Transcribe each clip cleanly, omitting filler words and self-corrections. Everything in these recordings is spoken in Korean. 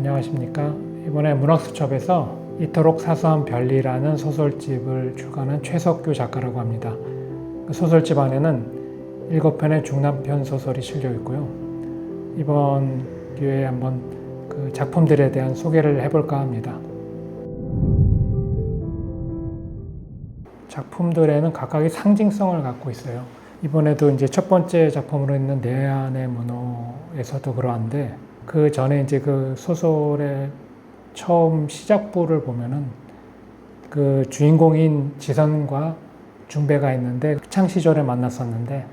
안녕하십니까. 이번에 문학수첩에서 이토록 사소한 별이라는 소설집을 출간한 최석규 작가라고 합니다. 그 소설집 안에는 7편의 중단편 소설이 실려 있고요. 이번 기회에 한번 그 작품들에 대한 소개를 해볼까 합니다. 작품들에는 각각의 상징성을 갖고 있어요. 이번에도 이제 첫 번째 작품으로 있는 내 안의 문호에서도 그러한데, 그 전에 이제 그 소설의 처음 시작부를 보면은 그 주인공인 지선과 중배가 있는데 학창 시절에 만났었는데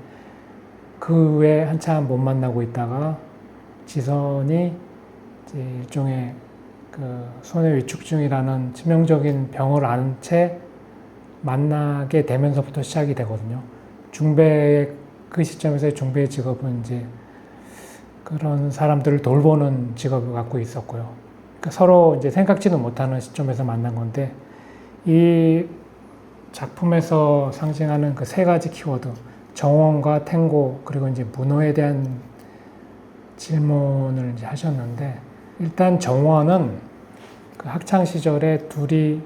그 후에 한참 못 만나고 있다가 지선이 이제 일종의 그 손해 위축증이라는 치명적인 병을 앓은 채 만나게 되면서부터 시작이 되거든요. 중배의 그 시점에서의 중배의 직업은 이제 그런 사람들을 돌보는 직업을 갖고 있었고요. 그러니까 서로 이제 생각지도 못하는 시점에서 만난 건데, 이 작품에서 상징하는 그 세 가지 키워드, 정원과 탱고, 그리고 이제 문호에 대한 질문을 이제 하셨는데, 일단 정원은 그 학창 시절에 둘이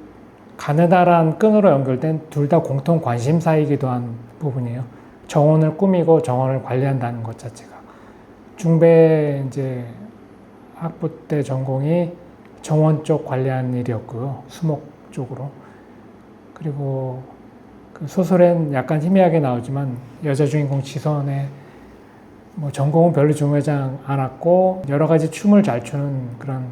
가느다란 끈으로 연결된 둘 다 공통 관심사이기도 한 부분이에요. 정원을 꾸미고 정원을 관리한다는 것 자체가. 중배 이제 학부 때 전공이 정원 쪽 관리하는 일이었고요. 수목 쪽으로. 그리고 그 소설엔 약간 희미하게 나오지만 여자 주인공 지선의 뭐 전공은 별로 중요하지 않았고 여러 가지 춤을 잘 추는 그런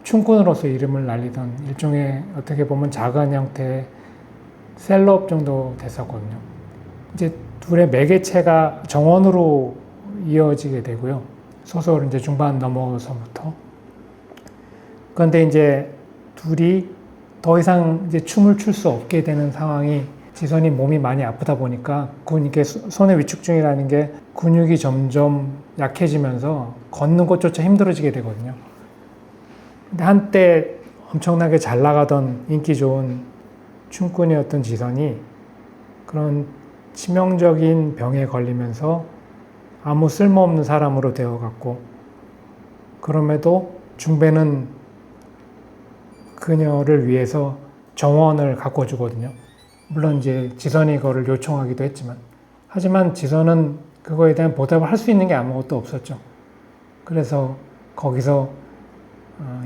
춤꾼으로서 이름을 날리던 일종의 어떻게 보면 작은 형태의 셀럽 정도 됐었거든요. 이제 둘의 매개체가 정원으로 이어지게 되고요. 소설 이제 중반 넘어서부터. 그런데 이제 둘이 더 이상 이제 춤을 출 수 없게 되는 상황이, 지선이 몸이 많이 아프다 보니까 이게 손의 위축증이라는 게 근육이 점점 약해지면서 걷는 것조차 힘들어지게 되거든요. 근데 한때 엄청나게 잘 나가던 인기 좋은 춤꾼이었던 지선이 그런 치명적인 병에 걸리면서 아무 쓸모없는 사람으로 되어갔고, 그럼에도 중배는 그녀를 위해서 정원을 가꿔주거든요. 물론 이제 지선이 그거를 요청하기도 했지만, 하지만 지선은 그거에 대한 보답을 할 수 있는 게 아무것도 없었죠. 그래서 거기서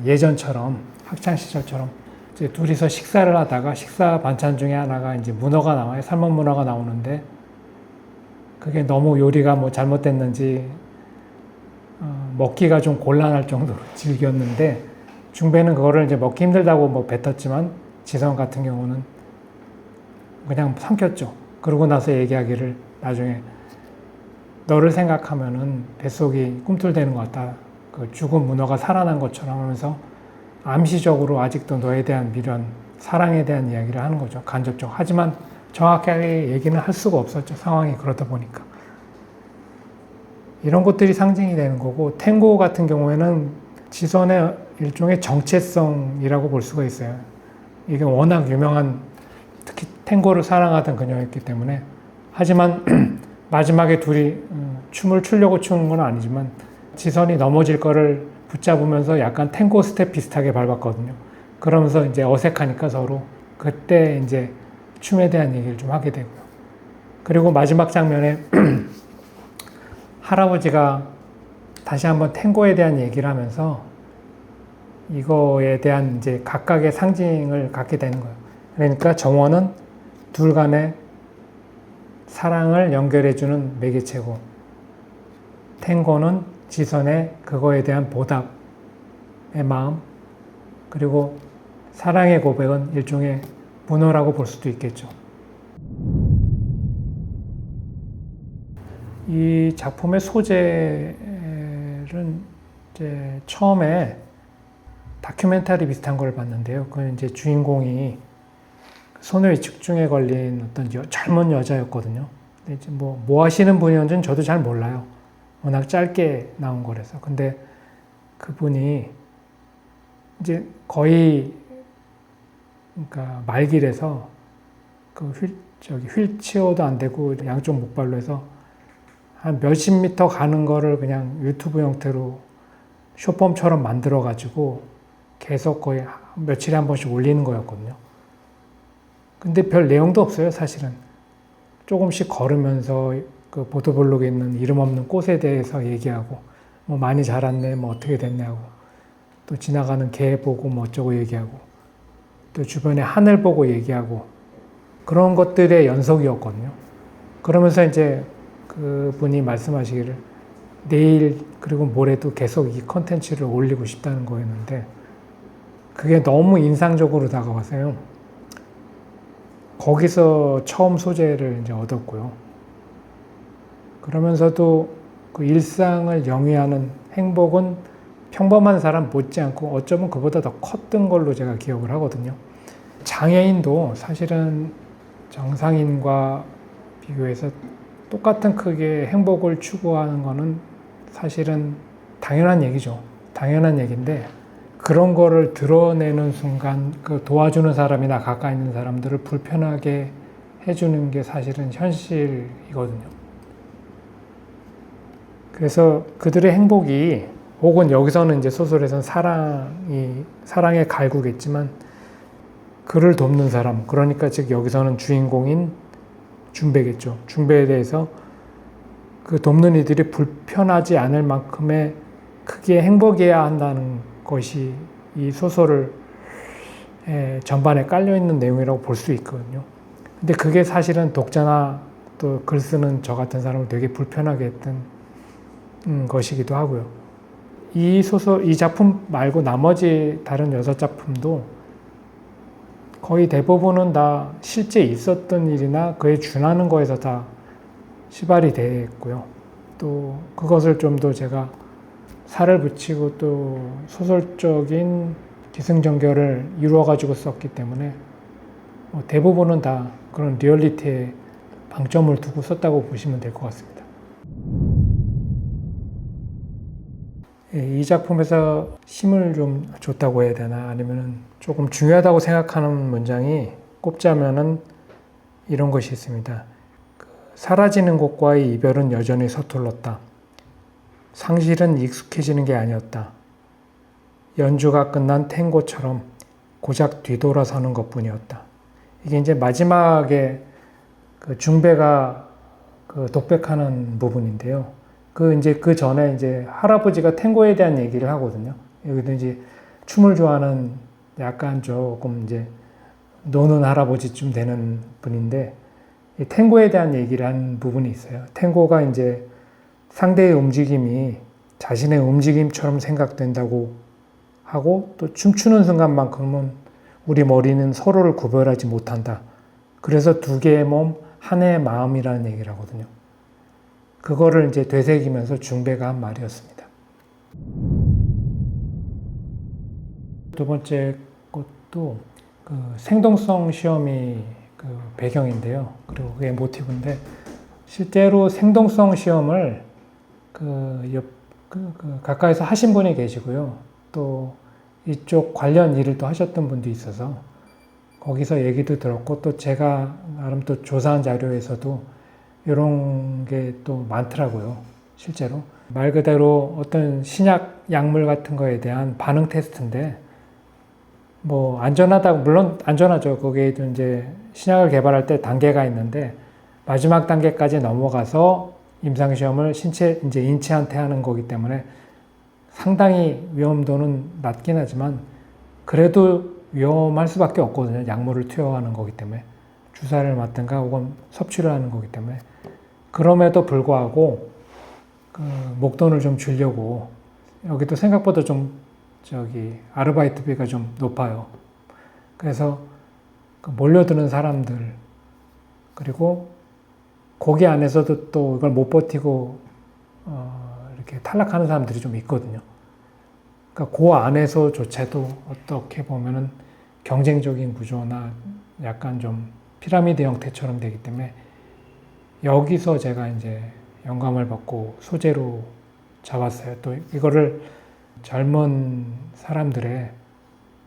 예전처럼 학창 시절처럼 이제 둘이서 식사를 하다가 식사 반찬 중에 하나가 이제 문어가 나와요. 삶은 문어가 나오는데 그게 너무 요리가 뭐 잘못됐는지 먹기가 좀 곤란할 정도로 질겼는데, 중배는 그거를 이제 먹기 힘들다고 뭐 뱉었지만 지선 같은 경우는 그냥 삼켰죠. 그러고 나서 얘기하기를 나중에 너를 생각하면은 뱃속이 꿈틀대는 것 같다. 그 죽은 문어가 살아난 것처럼 하면서 암시적으로 아직도 너에 대한 미련, 사랑에 대한 이야기를 하는 거죠. 간접적. 하지만 정확하게 얘기는 할 수가 없었죠. 상황이 그러다 보니까. 이런 것들이 상징이 되는 거고, 탱고 같은 경우에는 지선의 일종의 정체성이라고 볼 수가 있어요. 이게 워낙 유명한, 특히 탱고를 사랑하던 그녀였기 때문에. 하지만 마지막에 둘이 춤을 추려고 추는 건 아니지만 지선이 넘어질 거를 붙잡으면서 약간 탱고 스텝 비슷하게 밟았거든요. 그러면서 이제 어색하니까 서로 그때 이제 춤에 대한 얘기를 좀 하게 되고요. 그리고 마지막 장면에 할아버지가 다시 한번 탱고에 대한 얘기를 하면서 이거에 대한 이제 각각의 상징을 갖게 되는 거예요. 그러니까 정원은 둘 간의 사랑을 연결해주는 매개체고, 탱고는 지선의 그거에 대한 보답의 마음, 그리고 사랑의 고백은 일종의 문어라고 볼 수도 있겠죠. 이 작품의 소재는 이제 처음에 다큐멘터리 비슷한 걸 봤는데요. 그건 이제 주인공이 손해 위축증에 걸린 어떤 젊은 여자였거든요. 근데 이제 뭐 하시는 분이었는지는 저도 잘 몰라요. 워낙 짧게 나온 거라서. 근데 그분이 이제 거의 그러니까 말길에서 그 휠체어도 안 되고 양쪽 목발로 해서 한 몇십 미터 가는 거를 그냥 유튜브 형태로 숏폼처럼 만들어가지고 계속 거의 며칠에 한 번씩 올리는 거였거든요. 근데 별 내용도 없어요, 사실은. 조금씩 걸으면서 그 보도블록에 있는 이름 없는 꽃에 대해서 얘기하고, 뭐 많이 자랐네, 뭐 어떻게 됐냐고, 또 지나가는 개 보고 뭐 어쩌고 얘기하고, 또 주변에 하늘 보고 얘기하고, 그런 것들의 연속이었거든요. 그러면서 이제 그분이 말씀하시기를 내일 그리고 모레도 계속 이 컨텐츠를 올리고 싶다는 거였는데, 그게 너무 인상적으로 다가와서요. 거기서 처음 소재를 이제 얻었고요. 그러면서도 그 일상을 영위하는 행복은 평범한 사람 못지않고 어쩌면 그보다 더 컸던 걸로 제가 기억을 하거든요. 장애인도 사실은 정상인과 비교해서 똑같은 크기의 행복을 추구하는 거는 사실은 당연한 얘기죠. 당연한 얘기인데 그런 거를 드러내는 순간 그 도와주는 사람이나 가까이 있는 사람들을 불편하게 해주는 게 사실은 현실이거든요. 그래서 그들의 행복이 혹은 여기서는 이제 소설에서는 사랑의 갈구겠지만 그를 돕는 사람, 그러니까 즉 여기서는 주인공인 준배겠죠. 준배에 대해서 그 돕는 이들이 불편하지 않을 만큼의 크기의 행복이어야 한다는 것이 이 소설을 전반에 깔려있는 내용이라고 볼 수 있거든요. 근데 그게 사실은 독자나 또 글 쓰는 저 같은 사람을 되게 불편하게 했던 것이기도 하고요. 이 작품 말고 나머지 다른 6작품도 거의 대부분은 다 실제 있었던 일이나 그에 준하는 거에서 다 시발이 됐고요. 또 그것을 좀 더 제가 살을 붙이고 또 소설적인 기승전결을 이루어가지고 썼기 때문에 대부분은 다 그런 리얼리티에 방점을 두고 썼다고 보시면 될 것 같습니다. 이 작품에서 힘을 좀 줬다고 해야 되나 아니면 조금 중요하다고 생각하는 문장이 꼽자면은 이런 것이 있습니다. 사라지는 것과의 이별은 여전히 서툴렀다. 상실은 익숙해지는 게 아니었다. 연주가 끝난 탱고처럼 고작 뒤돌아서는 것뿐이었다. 이게 이제 마지막에 그 중배가 그 독백하는 부분인데요. 그 전에 이제 할아버지가 탱고에 대한 얘기를 하거든요. 여기도 이제 춤을 좋아하는 약간 조금 이제 노는 할아버지쯤 되는 분인데, 이 탱고에 대한 얘기를 한 부분이 있어요. 탱고가 이제 상대의 움직임이 자신의 움직임처럼 생각된다고 하고 또 춤추는 순간만큼은 우리 머리는 서로를 구별하지 못한다. 그래서 두 개의 몸, 하나의 마음이라는 얘기를 하거든요. 그거를 이제 되새기면서 중배가 한 말이었습니다. 두 번째 것도 그 생동성 시험이 그 배경인데요. 그리고 그게 모티브인데 실제로 생동성 시험을 가까이서 하신 분이 계시고요. 또 이쪽 관련 일을 또 하셨던 분도 있어서 거기서 얘기도 들었고 또 제가 나름 또 조사한 자료에서도 이런 게 또 많더라고요. 실제로. 말 그대로 어떤 신약 약물 같은 거에 대한 반응 테스트인데 뭐 안전하다고, 물론 안전하죠. 거기에도 이제 신약을 개발할 때 단계가 있는데 마지막 단계까지 넘어가서 임상시험을 인체한테 하는 거기 때문에 상당히 위험도는 낮긴 하지만 그래도 위험할 수밖에 없거든요. 약물을 투여하는 거기 때문에. 주사를 맞든가 혹은 섭취를 하는 거기 때문에. 그럼에도 불구하고 그 목돈을 좀 주려고 여기도 생각보다 좀 아르바이트비가 좀 높아요. 그래서 몰려드는 사람들 그리고 거기 안에서도 또 이걸 못 버티고 이렇게 탈락하는 사람들이 좀 있거든요. 그러니까 그 안에서조차도 어떻게 보면은 경쟁적인 구조나 약간 좀 피라미드 형태처럼 되기 때문에 여기서 제가 이제 영감을 받고 소재로 잡았어요. 또 이거를 젊은 사람들의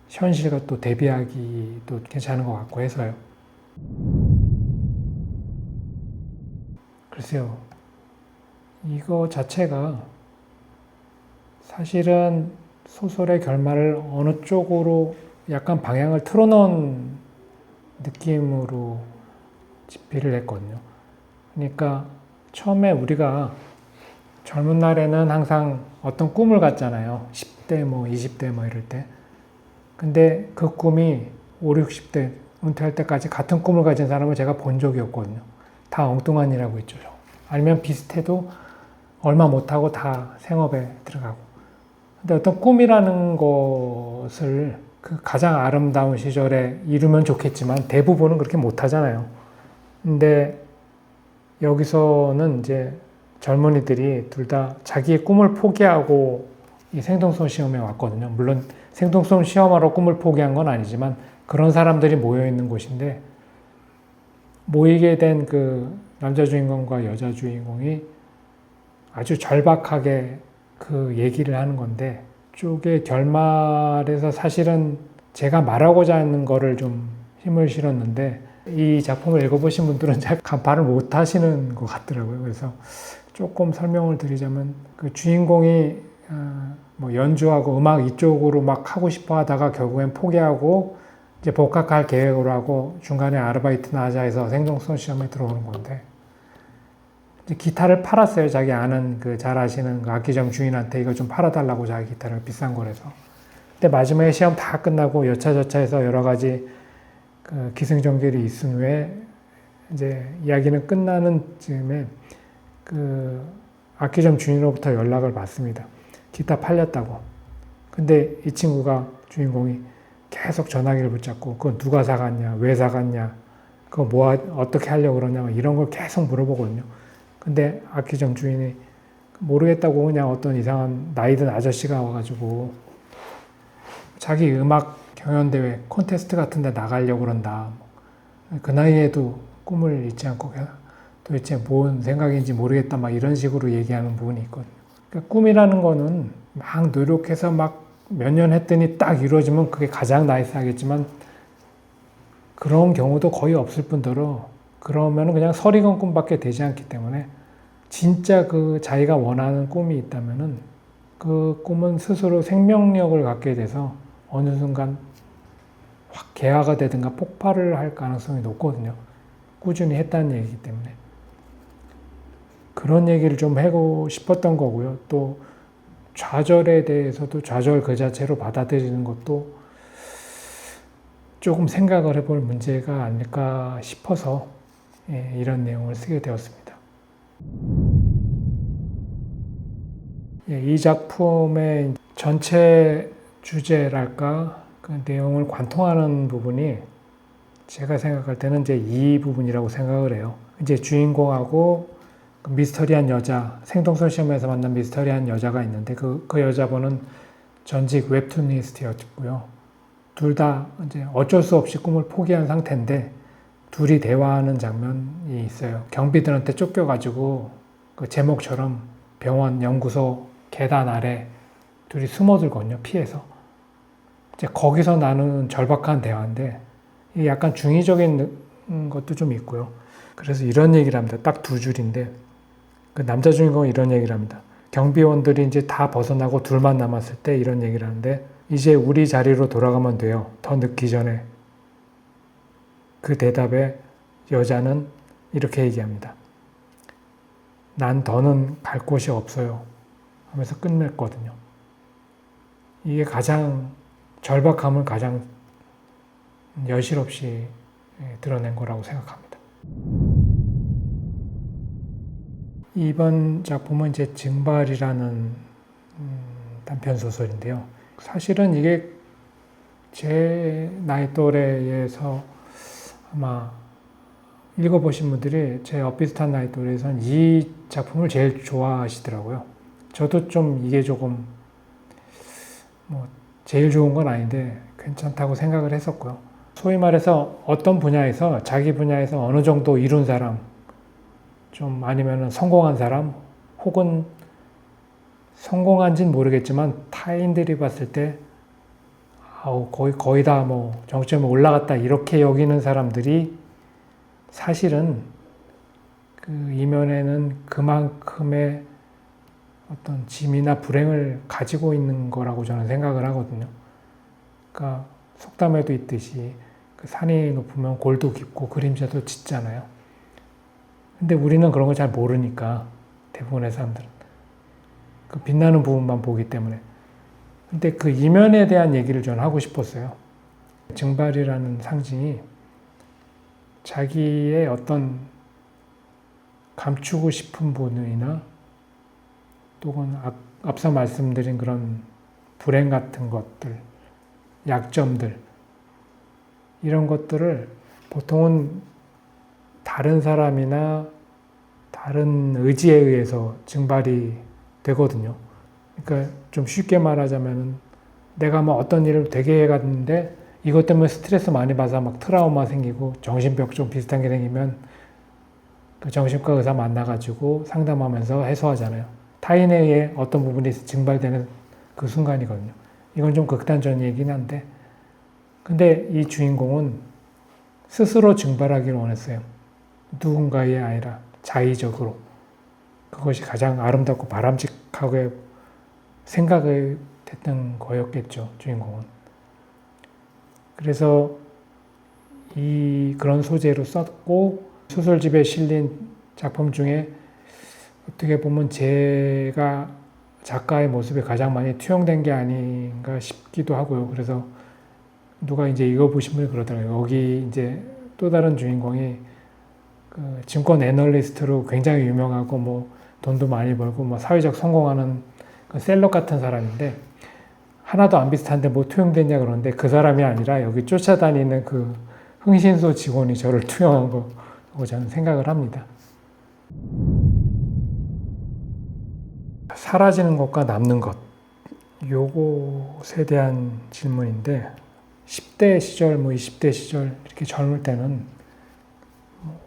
현실과 또 대비하기도 괜찮은 것 같고 해서요. 글쎄요. 이거 자체가 사실은 소설의 결말을 어느 쪽으로 약간 방향을 틀어놓은 느낌으로 집필을 했거든요. 그러니까 처음에 우리가 젊은 날에는 항상 어떤 꿈을 갖잖아요. 10대, 20대 이럴 때. 근데 그 꿈이 5, 60대 은퇴할 때까지 같은 꿈을 가진 사람을 제가 본 적이 없거든요. 다 엉뚱한 일 하고 있죠. 아니면 비슷해도 얼마 못하고 다 생업에 들어가고. 근데 어떤 꿈이라는 것을 그 가장 아름다운 시절에 이루면 좋겠지만 대부분은 그렇게 못하잖아요. 근데 여기서는 이제 젊은이들이 둘 다 자기의 꿈을 포기하고 이 생동성 시험에 왔거든요. 물론 생동성 시험하러 꿈을 포기한 건 아니지만 그런 사람들이 모여 있는 곳인데, 모이게 된 그 남자 주인공과 여자 주인공이 아주 절박하게 그 얘기를 하는 건데, 쪽의 결말에서 사실은 제가 말하고자 하는 거를 좀 힘을 실었는데, 이 작품을 읽어보신 분들은 잘 간파를 못 하시는 것 같더라고요. 그래서 조금 설명을 드리자면, 그 주인공이 연주하고 음악 이쪽으로 막 하고 싶어 하다가 결국엔 포기하고 이제 복학할 계획으로 하고 중간에 아르바이트나 하자 해서 생동성 시험에 들어오는 건데, 이제 기타를 팔았어요. 자기 아는 그 잘 아시는 그 악기점 주인한테 이거 좀 팔아달라고, 자기 기타를 비싼 거라서. 근데 마지막에 시험 다 끝나고 여차저차해서 여러 가지 그 기승전결이 있은 후에 이제 이야기는 끝나는 즈음에 그 악기점 주인으로부터 연락을 받습니다. 기타 팔렸다고. 근데 이 친구가, 주인공이 계속 전화기를 붙잡고 그건 누가 사갔냐, 왜 사갔냐, 그거 어떻게 하려고 그러냐, 이런 걸 계속 물어보거든요. 근데 악기점 주인이 모르겠다고 그냥 어떤 이상한 나이든 아저씨가 와가지고 자기 음악 경연대회 콘테스트 같은 데 나가려고 그런다. 그 나이에도 꿈을 잊지 않고 도대체 뭔 생각인지 모르겠다, 막 이런 식으로 얘기하는 부분이 있거든요. 그러니까 꿈이라는 거는 막 노력해서 막 몇 년 했더니 딱 이루어지면 그게 가장 나이스하겠지만, 그런 경우도 거의 없을 뿐더러 그러면 그냥 설익은 꿈밖에 되지 않기 때문에, 진짜 그 자기가 원하는 꿈이 있다면은 그 꿈은 스스로 생명력을 갖게 돼서 어느 순간 확 개화가 되든가 폭발을 할 가능성이 높거든요. 꾸준히 했다는 얘기이기 때문에. 그런 얘기를 좀 하고 싶었던 거고요. 또 좌절에 대해서도 좌절 그 자체로 받아들이는 것도 조금 생각을 해볼 문제가 아닐까 싶어서 이런 내용을 쓰게 되었습니다. 이 작품의 전체 주제랄까, 그 내용을 관통하는 부분이 제가 생각할 때는 이제 이 부분이라고 생각을 해요. 이제 주인공하고 그 미스터리한 여자, 생동성 시험에서 만난 미스터리한 여자가 있는데 그 여자분은 전직 웹툰니스트였고요. 둘 다 이제 어쩔 수 없이 꿈을 포기한 상태인데 둘이 대화하는 장면이 있어요. 경비들한테 쫓겨가지고 그 제목처럼 병원 연구소 계단 아래 둘이 숨어들거든요. 피해서. 이제 거기서 나누는 절박한 대화인데 약간 중의적인 것도 좀 있고요. 그래서 이런 얘기를 합니다. 딱 두 줄인데, 그 남자 주인공은 이런 얘기를 합니다. 경비원들이 이제 다 벗어나고 둘만 남았을 때 이런 얘기를 하는데, 이제 우리 자리로 돌아가면 돼요. 더 늦기 전에. 그 대답에 여자는 이렇게 얘기합니다. 난 더는 갈 곳이 없어요. 하면서 끝냈거든요. 이게 가장 절박함을 가장 여실없이 드러낸 거라고 생각합니다. 이번 작품은 이제 증발이라는 단편 소설인데요. 사실은 이게 제 나이 또래에서 아마 읽어보신 분들이 제 비슷한 나이 또래에서는 이 작품을 제일 좋아하시더라고요. 저도 좀 이게 조금 제일 좋은 건 아닌데 괜찮다고 생각을 했었고요. 소위 말해서 어떤 분야에서 자기 분야에서 어느 정도 이룬 사람, 좀 아니면 성공한 사람, 혹은 성공한지는 모르겠지만 타인들이 봤을 때 거의 다 정점에 올라갔다 이렇게 여기는 사람들이 사실은 그 이면에는 그만큼의 어떤 짐이나 불행을 가지고 있는 거라고 저는 생각을 하거든요. 그러니까 속담에도 있듯이 그 산이 높으면 골도 깊고 그림자도 짙잖아요. 근데 우리는 그런 걸 잘 모르니까 대부분의 사람들은 그 빛나는 부분만 보기 때문에. 근데 그 이면에 대한 얘기를 저는 하고 싶었어요. 증발이라는 상징이 자기의 어떤 감추고 싶은 부분이나 또는 앞서 말씀드린 그런 불행 같은 것들, 약점들, 이런 것들을 보통은 다른 사람이나 다른 의지에 의해서 증발이 되거든요. 그러니까 좀 쉽게 말하자면 내가 뭐 어떤 일을 되게 해갔는데 이것 때문에 스트레스 많이 받아서 막 트라우마 생기고 정신병 좀 비슷한 게 생기면 그 정신과 의사 만나가지고 상담하면서 해소하잖아요. 타인에 의해 어떤 부분이 증발되는 그 순간이거든요. 이건 좀 극단적인 얘기긴 한데, 근데 이 주인공은 스스로 증발하기를 원했어요. 누군가의 아니라 자의적으로. 그것이 가장 아름답고 바람직하게 생각이 됐던 거였겠죠, 주인공은. 그래서 그런 소재로 썼고, 소설집에 실린 작품 중에 어떻게 보면 제가 작가의 모습이 가장 많이 투영된 게 아닌가 싶기도 하고요. 그래서 누가 이제 읽어보신 분이 그러더라고요. 여기 이제 또 다른 주인공이 그 증권 애널리스트로 굉장히 유명하고 뭐 돈도 많이 벌고 뭐 사회적 성공하는 그 셀럽 같은 사람인데 하나도 안 비슷한데 뭐 투영됐냐 그러는데 그 사람이 아니라 여기 쫓아다니는 그 흥신소 직원이 저를 투영한 거라고 저는 생각을 합니다. 사라지는 것과 남는 것, 요것에 대한 질문인데 10대 시절, 뭐 20대 시절 이렇게 젊을 때는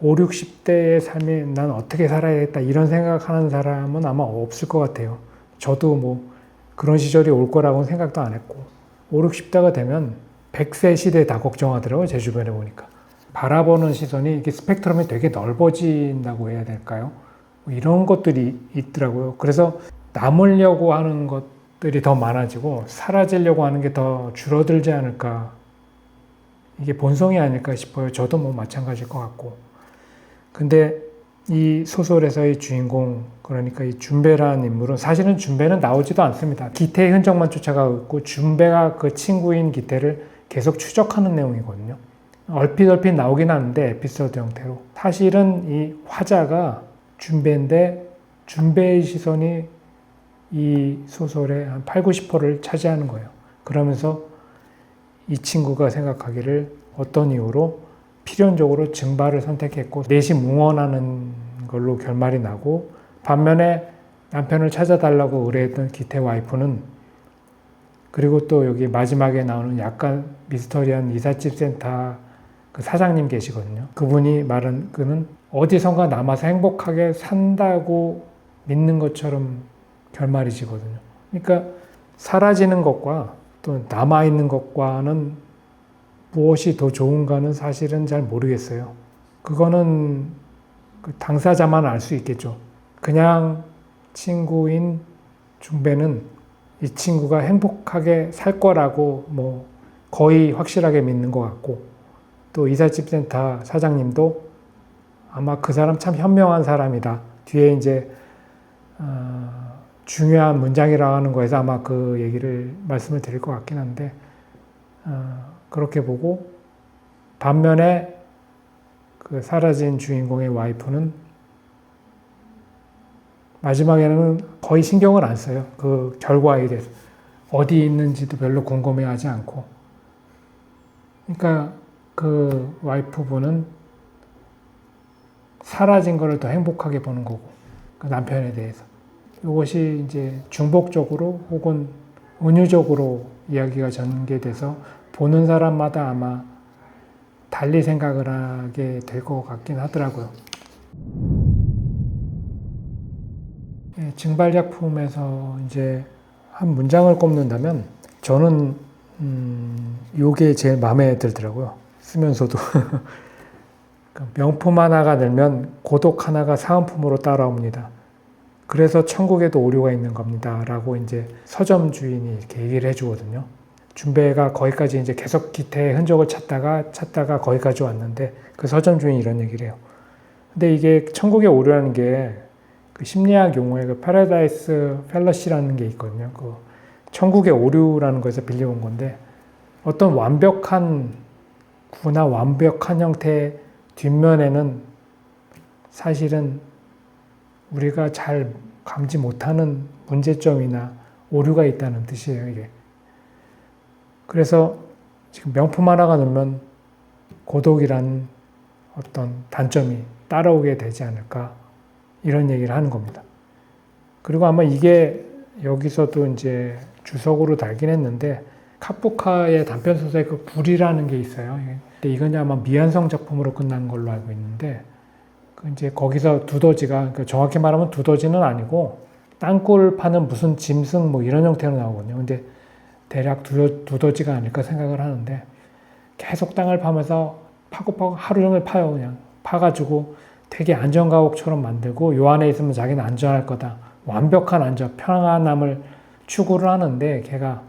5, 60대의 삶이 난 어떻게 살아야겠다 이런 생각하는 사람은 아마 없을 것 같아요. 저도 뭐 그런 시절이 올 거라고는 생각도 안 했고 5, 60대가 되면 100세 시대 다 걱정하더라고요. 제 주변에 보니까. 바라보는 시선이 이게 스펙트럼이 되게 넓어진다고 해야 될까요? 뭐 이런 것들이 있더라고요. 그래서 남으려고 하는 것들이 더 많아지고 사라지려고 하는 게 더 줄어들지 않을까. 이게 본성이 아닐까 싶어요. 저도 뭐 마찬가지일 것 같고. 근데 이 소설에서의 주인공, 그러니까 이 준배라는 인물은 사실은 준배는 나오지도 않습니다. 기태의 흔적만 쫓아가고 있고 준배가 그 친구인 기태를 계속 추적하는 내용이거든요. 얼핏 나오긴 하는데 에피소드 형태로. 사실은 이 화자가 준배인데 준배의 시선이 이 소설의 한 8, 90%를 차지하는 거예요. 그러면서 이 친구가 생각하기를 어떤 이유로 필연적으로 증발을 선택했고 넷이 뭉원하는 걸로 결말이 나고 반면에 남편을 찾아달라고 의뢰했던 기태 와이프는 그리고 또 여기 마지막에 나오는 약간 미스터리한 이삿집 센터 그 사장님 계시거든요. 그분이 말은 그는 어디선가 남아서 행복하게 산다고 믿는 것처럼 결말이 지거든요. 그러니까 사라지는 것과 또 남아있는 것과는 무엇이 더 좋은가는 사실은 잘 모르겠어요. 그거는 그 당사자만 알 수 있겠죠. 그냥 친구인 준배는 이 친구가 행복하게 살 거라고 뭐 거의 확실하게 믿는 것 같고 또 이삿집 센터 사장님도 아마 그 사람 참 현명한 사람이다. 뒤에 이제 중요한 문장이라고 하는 거에서 아마 그 얘기를 말씀을 드릴 것 같긴 한데 그렇게 보고 반면에 그 사라진 주인공의 와이프는 마지막에는 거의 신경을 안 써요. 그 결과에 대해서. 어디 있는지도 별로 궁금해하지 않고. 그러니까 그 와이프분은 사라진 거를 더 행복하게 보는 거고 그 남편에 대해서. 이것이 이제 중복적으로 혹은 은유적으로 이야기가 전개돼서 보는 사람마다 아마 달리 생각을 하게 될 것 같긴 하더라고요. 예, 증발작품에서 이제 한 문장을 꼽는다면 저는 요게 제일 마음에 들더라고요. 쓰면서도. 명품 하나가 늘면 고독 하나가 사은품으로 따라옵니다. 그래서 천국에도 오류가 있는 겁니다. 라고 이제 서점 주인이 이렇게 얘기를 해주거든요. 준배가 거기까지 이제 계속 기태의 흔적을 찾다가 거기까지 왔는데 그 서점 주인이 이런 얘기를 해요. 근데 이게 천국의 오류라는 게 그 심리학 용어에 그 패러다이스 팰러시라는 게 있거든요. 그 천국의 오류라는 거에서 빌려온 건데 어떤 완벽한 구나 완벽한 형태의 뒷면에는 사실은 우리가 잘 감지 못하는 문제점이나 오류가 있다는 뜻이에요, 이게. 그래서 지금 명품 하나가 넣으면 고독이라는 어떤 단점이 따라오게 되지 않을까, 이런 얘기를 하는 겁니다. 그리고 아마 이게 여기서도 이제 주석으로 달긴 했는데, 카프카의 단편소설에 그 불이라는 게 있어요. 근데 이건 아마 미완성 작품으로 끝난 걸로 알고 있는데, 그 이제 거기서 두더지가, 그러니까 정확히 말하면 두더지는 아니고, 땅굴 파는 무슨 짐승 뭐 이런 형태로 나오거든요. 근데 대략 두더지가 아닐까 생각을 하는데, 계속 땅을 파면서 파고 하루 종일 파요. 그냥 파가지고 되게 안전가옥처럼 만들고 요 안에 있으면 자기는 안전할 거다. 완벽한 안전, 평안함을 추구를 하는데 걔가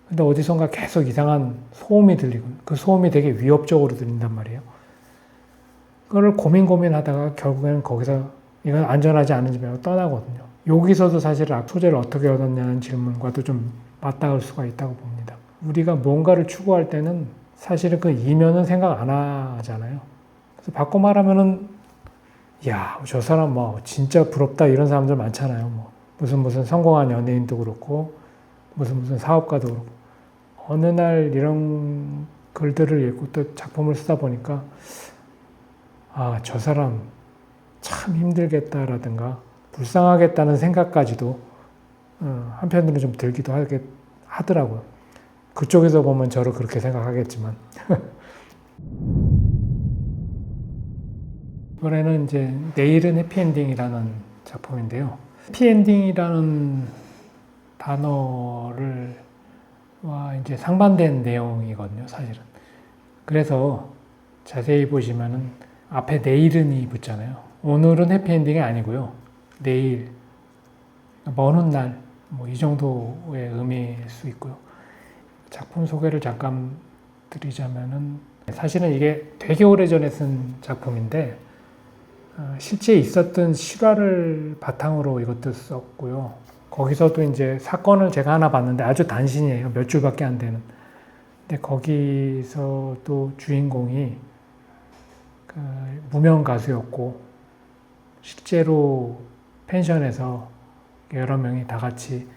근데 어디선가 계속 이상한 소음이 들리고 그 소음이 되게 위협적으로 들린단 말이에요. 그걸 고민하다가 결국에는 거기서 이건 안전하지 않은 집이라고 떠나거든요. 여기서도 사실 소재를 어떻게 얻었냐는 질문과도 좀 맞닿을 수가 있다고 봅니다. 우리가 뭔가를 추구할 때는 사실은 그 이면은 생각 안 하잖아요. 그래서 바꿔 말하면은 야, 저 사람 뭐 진짜 부럽다 이런 사람들 많잖아요. 뭐 무슨 성공한 연예인도 그렇고 무슨 사업가도 그렇고 어느 날 이런 글들을 읽고 또 작품을 쓰다 보니까 아, 저 사람 참 힘들겠다라든가 불쌍하겠다는 생각까지도 한편으로는 좀 들기도 하더라고요. 그쪽에서 보면 저를 그렇게 생각하겠지만 이번에는 이제 내일은 해피엔딩이라는 작품인데요. 해피엔딩이라는 단어를 와 이제 상반된 내용이거든요, 사실은. 그래서 자세히 보시면은 앞에 내일은이 붙잖아요. 오늘은 해피엔딩이 아니고요. 내일, 먼 훗날, 뭐 이 정도의 의미일 수 있고요. 작품 소개를 잠깐 드리자면은 사실은 이게 되게 오래전에 쓴 작품인데 실제 있었던 실화를 바탕으로 이것도 썼고요. 거기서도 이제 사건을 제가 하나 봤는데 아주 단신이에요. 몇 줄밖에 안 되는. 근데 거기서도 주인공이 그 무명 가수였고 실제로 펜션에서 여러 명이 다 같이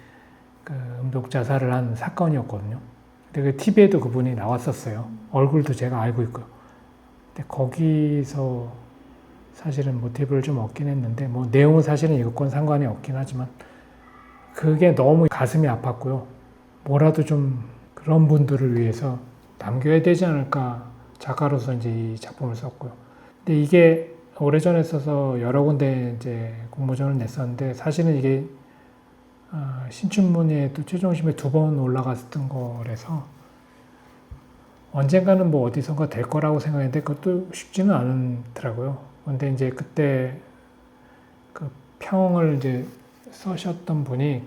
그 음독 자살을 한 사건이었거든요. 근데 그 TV에도 그분이 나왔었어요. 얼굴도 제가 알고 있고요. 근데 거기서 사실은 모티브를 좀 얻긴 했는데 뭐 내용은 사실은 이것과는 상관이 없긴 하지만 그게 너무 가슴이 아팠고요. 뭐라도 좀 그런 분들을 위해서 남겨야 되지 않을까 작가로서 이제 이 작품을 썼고요. 근데 이게 오래전에 써서 여러 군데 이제 공모전을 냈었는데 사실은 이게 신춘문예에도 최종심에 2번 올라갔던 거라서 언젠가는 뭐 어디선가 될 거라고 생각했는데 그것도 쉽지는 않더라고요. 근데 이제 그때 그 평을 이제 써셨던 분이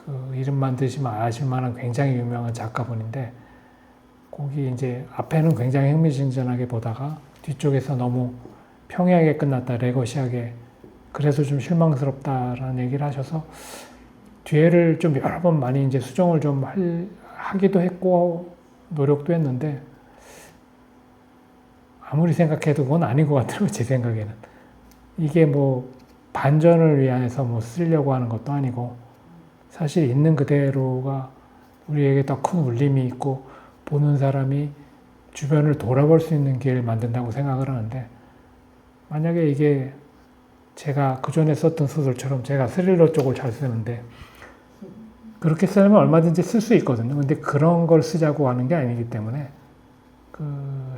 그 이름만 드시면 아실 만한 굉장히 유명한 작가분인데 거기 이제 앞에는 굉장히 흥미진진하게 보다가 뒤쪽에서 너무 평이하게 끝났다, 레거시하게 그래서 좀 실망스럽다라는 얘기를 하셔서 뒤에를 좀 여러 번 많이 이제 수정을 좀 하기도 했고 노력도 했는데 아무리 생각해도 그건 아닌 것 같더라고요, 제 생각에는. 이게 뭐 반전을 위해서 뭐 쓰려고 하는 것도 아니고 사실 있는 그대로가 우리에게 더 큰 울림이 있고 보는 사람이 주변을 돌아볼 수 있는 기회를 만든다고 생각을 하는데 만약에 이게 제가 그전에 썼던 소설처럼 제가 스릴러 쪽을 잘 쓰는데 그렇게 쓰려면 얼마든지 쓸 수 있거든요. 근데 그런 걸 쓰자고 하는 게 아니기 때문에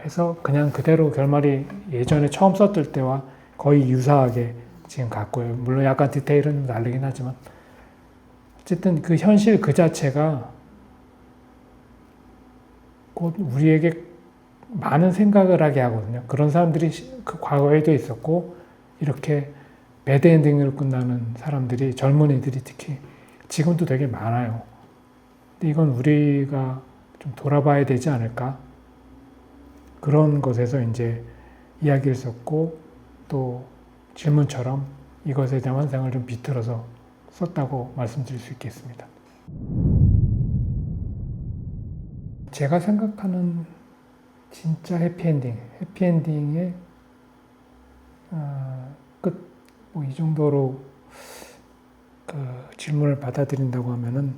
해서 그냥 그대로 결말이 예전에 처음 썼을 때와 거의 유사하게 지금 갔고요. 물론 약간 디테일은 좀 다르긴 하지만 어쨌든 그 현실 그 자체가 곧 우리에게 많은 생각을 하게 하거든요. 그런 사람들이 그 과거에도 있었고 이렇게 배드엔딩으로 끝나는 사람들이, 젊은이들이 특히 지금도 되게 많아요. 근데 이건 우리가 좀 돌아봐야 되지 않을까? 그런 것에서 이제 이야기를 썼고, 또 질문처럼 이것에 대한 환상을 좀 비틀어서 썼다고 말씀드릴 수 있겠습니다. 제가 생각하는 진짜 해피엔딩의 끝, 뭐 이 정도로 그 질문을 받아들인다고 하면은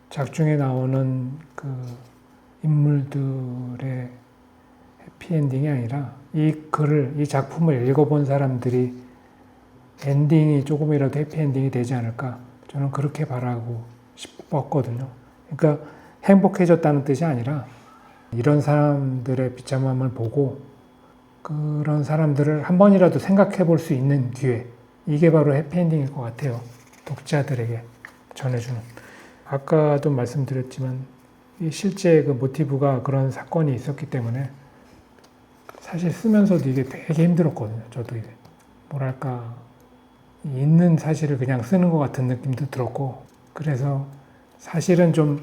작중에 나오는 그 인물들의 해피엔딩이 아니라 이 작품을 읽어본 사람들이 엔딩이 조금이라도 해피엔딩이 되지 않을까, 저는 그렇게 바라고 싶었거든요. 그러니까 행복해졌다는 뜻이 아니라 이런 사람들의 비참함을 보고 그런 사람들을 한 번이라도 생각해 볼 수 있는 기회, 이게 바로 해피엔딩일 것 같아요. 독자들에게 전해주는. 아까도 말씀드렸지만 실제 그 모티브가 그런 사건이 있었기 때문에 사실 쓰면서도 이게 되게 힘들었거든요. 저도 이게 뭐랄까, 있는 사실을 그냥 쓰는 것 같은 느낌도 들었고, 그래서 사실은 좀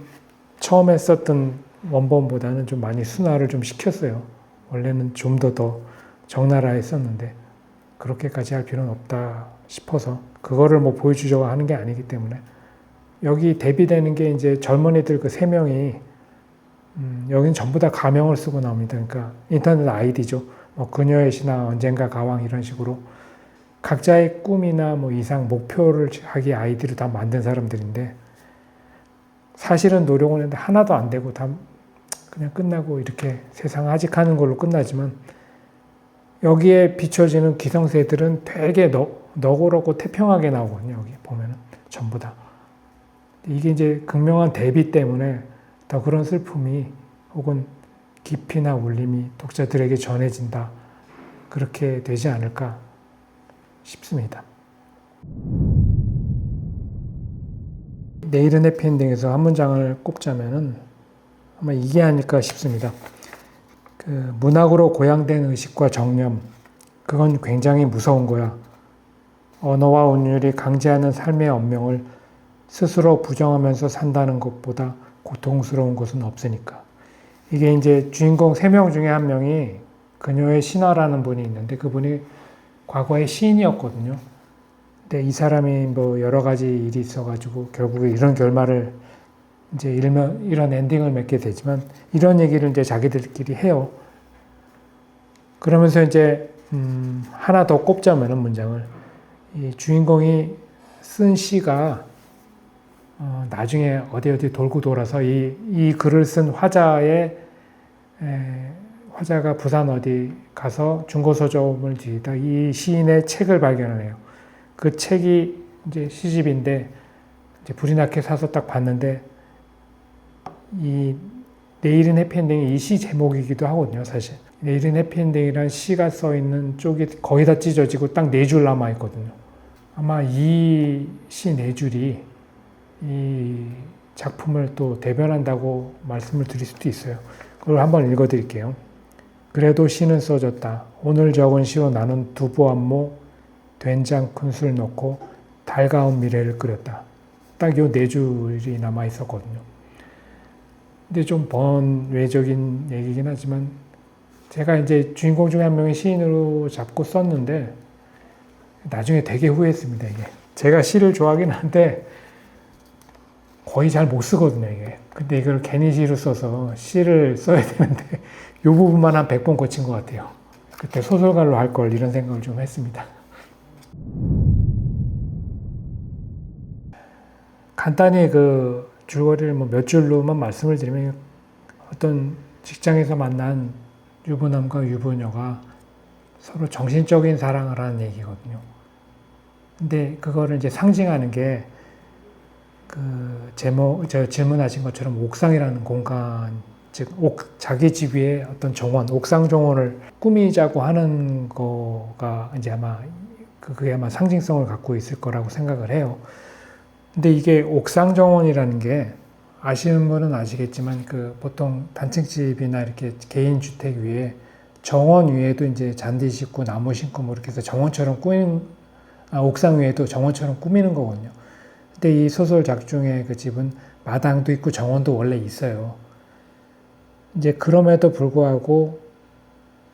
처음에 썼던 원본보다는 좀 많이 순화를 좀 시켰어요. 원래는 좀 더 적나라했었는데 그렇게까지 할 필요는 없다 싶어서, 그거를 뭐 보여주려고 하는 게 아니기 때문에. 여기 대비되는 게 이제 젊은이들 그 3명이 여기는 전부 다 가명을 쓰고 나옵니다. 그러니까 인터넷 아이디죠. 뭐 그녀의 신화, 언젠가 가왕, 이런 식으로 각자의 꿈이나 뭐 이상, 목표를 자기 아이디로 다 만든 사람들인데, 사실은 노력을 했는데 하나도 안 되고 다 그냥 끝나고 이렇게 세상 하직하는 걸로 끝나지만, 여기에 비춰지는 기성세들은 되게 너그럽고 태평하게 나오거든요. 여기 보면은 전부 다. 이게 이제 극명한 대비 때문에 더 그런 슬픔이 혹은 깊이나 울림이 독자들에게 전해진다, 그렇게 되지 않을까 싶습니다. 내일은 해피엔딩에서 한 문장을 꼽자면은 아마 이게 아닐까 싶습니다. 그 문학으로 고양된 의식과 정념, 그건 굉장히 무서운 거야. 언어와 운율이 강제하는 삶의 언명을 스스로 부정하면서 산다는 것보다 고통스러운 것은 없으니까. 이게 이제 주인공 3명 중에 한 명이 그녀의 신화라는 분이 있는데, 그분이 과거에 시인이었거든요. 근데 이 사람이 뭐 여러 가지 일이 있어가지고 결국에 이런 결말을 이제 이런 엔딩을 맺게 되지만, 이런 얘기를 이제 자기들끼리 해요. 그러면서 이제 하나 더 꼽자면은 문장을, 이 주인공이 쓴 시가 나중에 어디 돌고 돌아서 이 글을 쓴 화자가 부산 어디 가서 중고서점을 뒤지다 이 시인의 책을 발견해요. 그 책이 이제 시집인데, 이제 불이 나게 사서 딱 봤는데, 이 내일은 해피엔딩이 이 시 제목이기도 하거든요, 사실. 내일은 해피엔딩이란 시가 써 있는 쪽이 거의 다 찢어지고 딱 4줄 남아 있거든요. 아마 이 시 4줄이 이 작품을 또 대변한다고 말씀을 드릴 수도 있어요. 그걸 한번 읽어 드릴게요. 그래도 시는 써졌다. 오늘 적은 시로 나는 두부 안모, 된장 큰술 넣고 달가운 미래를 끓였다. 딱 요 4줄이 남아 있었거든요. 근데 좀 번외적인 얘기긴 하지만, 제가 이제 주인공 중에 한 명이 시인으로 잡고 썼는데 나중에 되게 후회했습니다. 이게 제가 시를 좋아하긴 한데 거의 잘 못 쓰거든요, 이게. 근데 이걸 괜히 시로 써서 시를 써야 되는데 이 부분만 한 100번 고친 것 같아요. 그때 소설가로 할 걸, 이런 생각을 좀 했습니다. 간단히 그 줄거리를 뭐 몇 줄로만 말씀을 드리면, 어떤 직장에서 만난 유부남과 유부녀가 서로 정신적인 사랑을 하는 얘기거든요. 근데 그거를 이제 상징하는 게 그 저 질문하신 것처럼 옥상이라는 공간, 즉 자기 집 위에 어떤 정원, 옥상 정원을 꾸미자고 하는 거가 이제 아마 그게 아마 상징성을 갖고 있을 거라고 생각을 해요. 근데 이게 옥상 정원이라는 게 아시는 분은 아시겠지만, 그 보통 단층집이나 이렇게 개인 주택 위에 정원 위에도 이제 잔디 심고 나무 심고 뭐 이렇게 해서 정원처럼 꾸민 옥상 위에도 정원처럼 꾸미는 거거든요. 근데 이 소설 작중의 그 집은 마당도 있고 정원도 원래 있어요. 이제 그럼에도 불구하고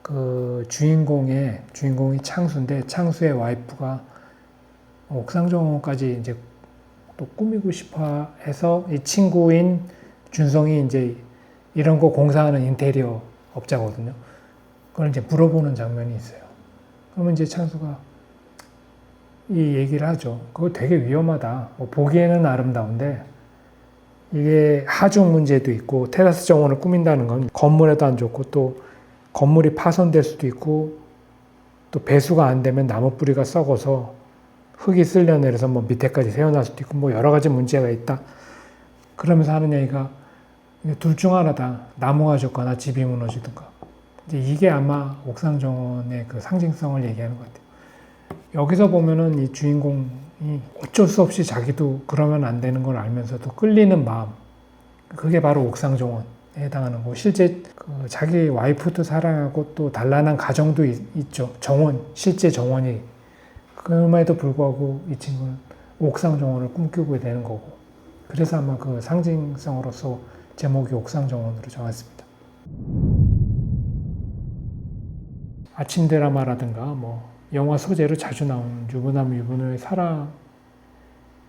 그 주인공이 창수인데 창수의 와이프가 옥상 정원까지 이제 또 꾸미고 싶어 해서 이 친구인 준성이 이제 이런 거 공사하는 인테리어 업자거든요. 그걸 이제 물어보는 장면이 있어요. 그러면 이제 창수가 이 얘기를 하죠. 그거 되게 위험하다. 보기에는 아름다운데 이게 하중 문제도 있고 테라스 정원을 꾸민다는 건 건물에도 안 좋고 또 건물이 파손될 수도 있고 또 배수가 안 되면 나무 뿌리가 썩어서 흙이 쓸려내려서 뭐 밑에까지 새어날 수도 있고 뭐 여러 가지 문제가 있다. 그러면서 하는 얘기가 둘 중 하나다. 나무가 죽거나 집이 무너지든가. 이제 이게 아마 옥상 정원의 그 상징성을 얘기하는 것 같아요. 여기서 보면은 이 주인공이 어쩔 수 없이 자기도 그러면 안 되는 걸 알면서도 끌리는 마음. 그게 바로 옥상 정원에 해당하는 거고 실제 그 자기 와이프도 사랑하고 또 단란한 가정도 있죠. 정원, 실제 정원이. 그럼에도 불구하고 이 친구는 옥상 정원을 꿈꾸게 되는 거고. 그래서 아마 그 상징성으로서 제목이 옥상 정원으로 정했습니다. 아침 드라마라든가 뭐 영화 소재로 자주 나오는 유부남 유부녀의 사랑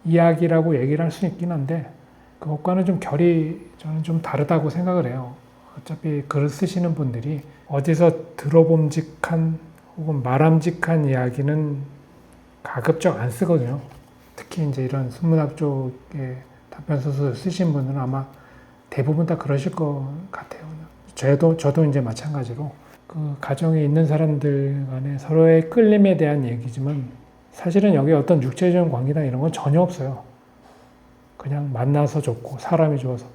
이야기라고 얘기를 할 수 있긴 한데 그것과는 좀 결이 저는 좀 다르다고 생각을 해요. 어차피 글을 쓰시는 분들이 어디서 들어봄직한 혹은 말함직한 이야기는 가급적 안 쓰거든요. 특히 이제 이런 순문학 쪽에 단편소설 쓰신 분들은 아마 대부분 다 그러실 것 같아요. 저도 이제 마찬가지로 그 가정에 있는 사람들 간에 서로의 끌림에 대한 얘기지만 사실은 여기 어떤 육체적인 관계나 이런 건 전혀 없어요. 그냥 만나서 좋고 사람이 좋아서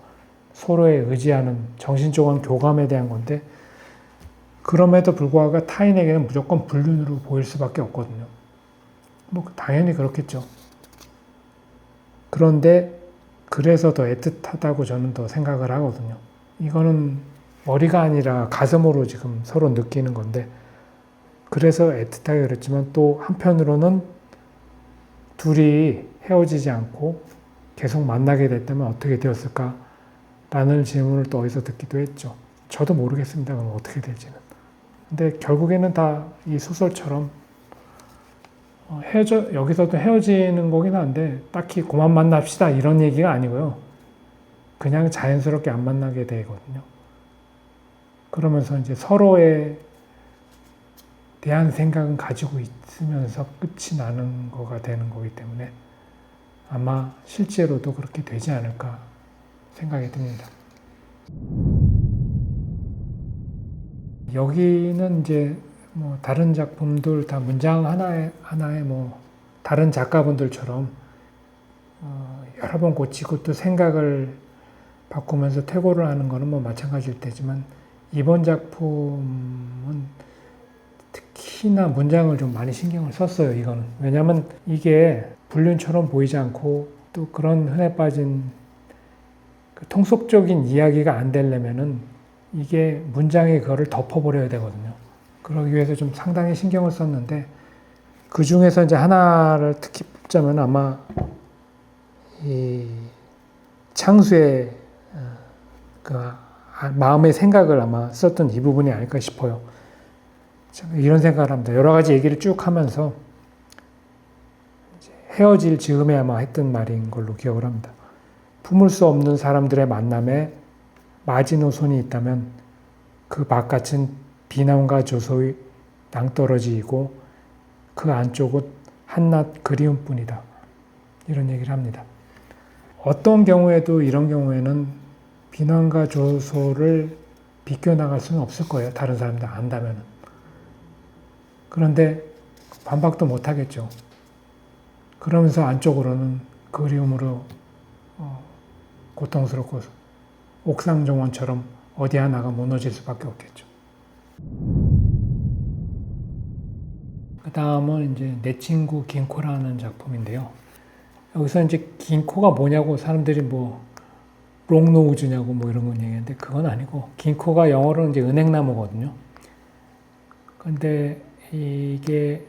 서로에 의지하는 정신적인 교감에 대한 건데 그럼에도 불구하고 타인에게는 무조건 불륜으로 보일 수밖에 없거든요. 뭐 당연히 그렇겠죠. 그런데 그래서 더 애틋하다고 저는 더 생각을 하거든요. 이거는 머리가 아니라 가슴으로 지금 서로 느끼는 건데 그래서 애틋하게 그랬지만 또 한편으로는 둘이 헤어지지 않고 계속 만나게 됐다면 어떻게 되었을까? 라는 질문을 또 어디서 듣기도 했죠. 저도 모르겠습니다. 그럼 어떻게 될지는. 근데 결국에는 다 이 소설처럼 여기서도 헤어지는 거긴 한데 딱히 그만 만납시다 이런 얘기가 아니고요. 그냥 자연스럽게 안 만나게 되거든요. 그러면서 이제 서로에 대한 생각은 가지고 있으면서 끝이 나는 거가 되는 거기 때문에 아마 실제로도 그렇게 되지 않을까 생각이 듭니다. 여기는 이제 뭐 다른 작품들 다 문장 하나에 뭐 다른 작가분들처럼 여러 번 고치고 또 생각을 바꾸면서 퇴고를 하는 거는 뭐 마찬가지일 테지만 이번 작품은 특히나 문장을 좀 많이 신경을 썼어요. 이거는 왜냐하면 이게 불륜처럼 보이지 않고 또 그런 흔해 빠진 그 통속적인 이야기가 안 되려면은 이게 문장이 그거를 덮어버려야 되거든요. 그러기 위해서 좀 상당히 신경을 썼는데 그 중에서 이제 하나를 특히 뽑자면 아마 이 창수의 그 마음의 생각을 아마 썼던 이 부분이 아닐까 싶어요. 이런 생각을 합니다. 여러 가지 얘기를 쭉 하면서 헤어질 즈음에 아마 했던 말인 걸로 기억을 합니다. 품을 수 없는 사람들의 만남에 마지노선이 있다면 그 바깥은 비난과 조소의 낭떠러지이고 그 안쪽은 한낱 그리움뿐이다. 이런 얘기를 합니다. 어떤 경우에도 이런 경우에는 비난과 조소를 비껴나갈 수는 없을 거예요. 다른 사람들 안다면. 그런데 반박도 못 하겠죠. 그러면서 안쪽으로는 그리움으로 고통스럽고 옥상 정원처럼 어디 하나가 무너질 수밖에 없겠죠. 그 다음은 이제 내 친구 긴코라는 작품인데요. 여기서 이제 긴코가 뭐냐고 사람들이 뭐 롱노우즈냐고 뭐 이런 건 얘기하는데 그건 아니고 긴코가 영어로는 이제 은행나무거든요. 근데 이게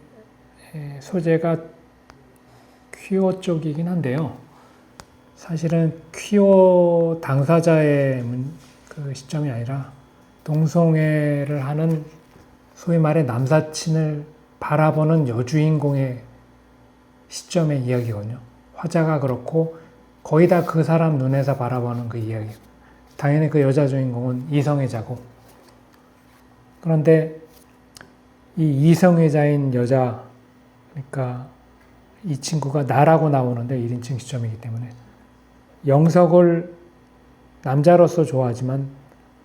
소재가 퀴어 쪽이긴 한데요. 사실은 퀴어 당사자의 그 시점이 아니라 동성애를 하는 소위 말해 남사친을 바라보는 여주인공의 시점의 이야기거든요. 화자가 그렇고 거의 다 그 사람 눈에서 바라보는 그 이야기. 당연히 그 여자 주인공은 이성애자고. 그런데 이 이성애자인 여자, 그러니까 이 친구가 나라고 나오는데 1인칭 시점이기 때문에 영석을 남자로서 좋아하지만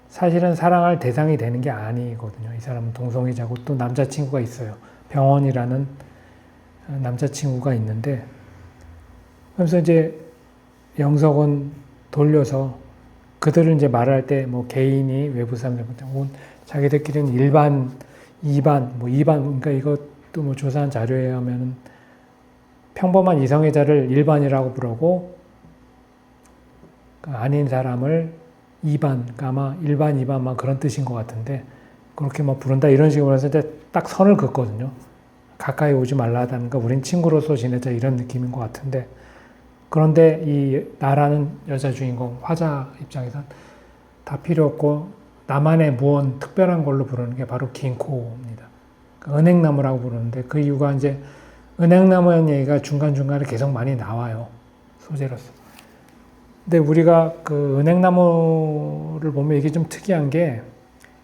사실은 사랑할 대상이 되는 게 아니거든요. 이 사람은 동성애자고 또 남자친구가 있어요. 병원이라는 남자친구가 있는데, 그래서 이제 영석은 돌려서 그들을 이제 말할 때 뭐 개인이 외부 사람들한테 자기들끼리는 일반, 이반, 뭐 이반, 그러니까 이것도 뭐 조사한 자료에 하면은 평범한 이성애자를 일반이라고 부르고 아닌 사람을 이반, 그러니까 아마 일반, 이반만 그런 뜻인 것 같은데 그렇게 뭐 부른다 이런 식으로 해서 딱 선을 긋거든요. 가까이 오지 말라다는가 우린 친구로서 지내자 이런 느낌인 것 같은데, 그런데 이 나라는 여자 주인공 화자 입장에선 다 필요 없고 나만의 무언 특별한 걸로 부르는 게 바로 긴코입니다. 은행나무라고 부르는데 그 이유가 이제 은행나무의 얘기가 중간중간에 계속 많이 나와요. 소재로서. 근데 우리가 그 은행나무를 보면 이게 좀 특이한 게